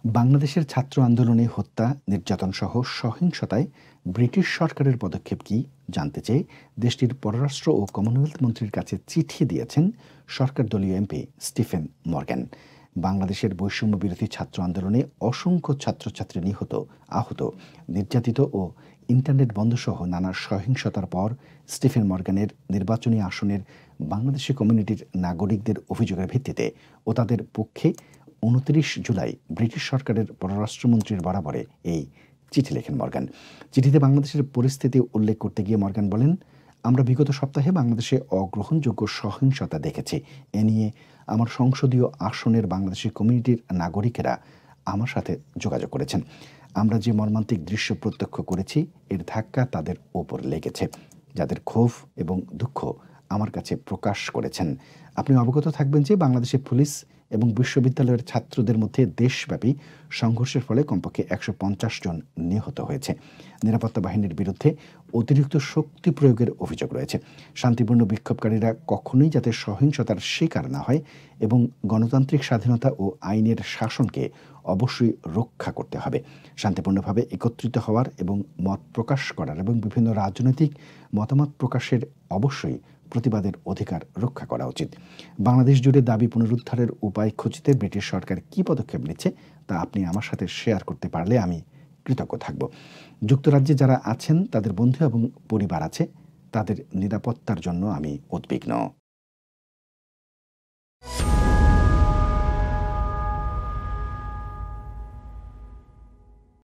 বাংলাদেশের ছাত্র আন্দোলনে হত্যা, নির্যাতনসহ সহিংসতায় ব্রিটিশ সরকারের পদক্ষেপ কি জানতে চেয়ে দেশটির পররাষ্ট্র ও কমনওয়েলথ মন্ত্রীর কাছে চিঠি দিয়েছেন সরকারদলীয় এমপি স্টিফেন মর্গ্যান। বাংলাদেশের বৈষম্য বিরোধী ছাত্র আন্দোলনে অসংখ্য ছাত্রছাত্রী নিহত, আহত, নির্যাতিত ও ইন্টারনেট বন্ধসহ নানা সহিংসতার পর স্টিফেন মর্গ্যানের নির্বাচনী আসনের বাংলাদেশি কমিউনিটির নাগরিকদের অভিযোগের ভিত্তিতে ও তাদের পক্ষে ২৯ জুলাই ব্রিটিশ সরকারের পররাষ্ট্রমন্ত্রীর বরাবরে এই চিঠি লেখেন মর্গ্যান। চিঠিতে বাংলাদেশের পরিস্থিতি উল্লেখ করতে গিয়ে মর্গ্যান বলেন, আমরা বিগত সপ্তাহে বাংলাদেশে অগ্রহণযোগ্য সহিংসতা দেখেছি। এ নিয়ে আমার সংসদীয় আসনের বাংলাদেশি কমিউনিটির নাগরিকেরা আমার সাথে যোগাযোগ করেছেন। আমরা যে মর্মান্তিক দৃশ্য প্রত্যক্ষ করেছি এর ধাক্কা তাদের ওপর লেগেছে, যাদের ক্ষোভ এবং দুঃখ আমার কাছে প্রকাশ করেছেন। আপনি অবগত থাকবেন যে বাংলাদেশের পুলিশ এবং বিশ্ববিদ্যালয়ের ছাত্রদের মধ্যে দেশব্যাপী সংঘর্ষের ফলে কমপক্ষে ১৫০ জন নিহত হয়েছে। নিরাপত্তা বাহিনীর বিরুদ্ধে অতিরিক্ত শক্তি প্রয়োগের অভিযোগ রয়েছে। শান্তিপূর্ণ বিক্ষোভকারীরা কখনোই যাতে সহিংসতার শিকার না হয় এবং গণতান্ত্রিক স্বাধীনতা ও আইনের শাসনকে অবশ্যই রক্ষা করতে হবে। শান্তিপূর্ণভাবে একত্রিত হওয়ার এবং মত প্রকাশ করার এবং বিভিন্ন রাজনৈতিক মতামত প্রকাশের অবশ্যই প্রতিবাদের অধিকার রক্ষা করা উচিত। বাংলাদেশ জুড়ে দাবি পুনরুদ্ধারের উপায় খুঁজতে ব্রিটিশ সরকার কী পদক্ষেপ নিচ্ছে তা আপনি আমার সাথে শেয়ার করতে পারলে আমি কৃতজ্ঞ থাকব। যুক্তরাজ্যে যারা আছেন তাদের বন্ধু এবং পরিবার আছে, তাদের নিরাপত্তার জন্য আমি উদ্বিগ্ন।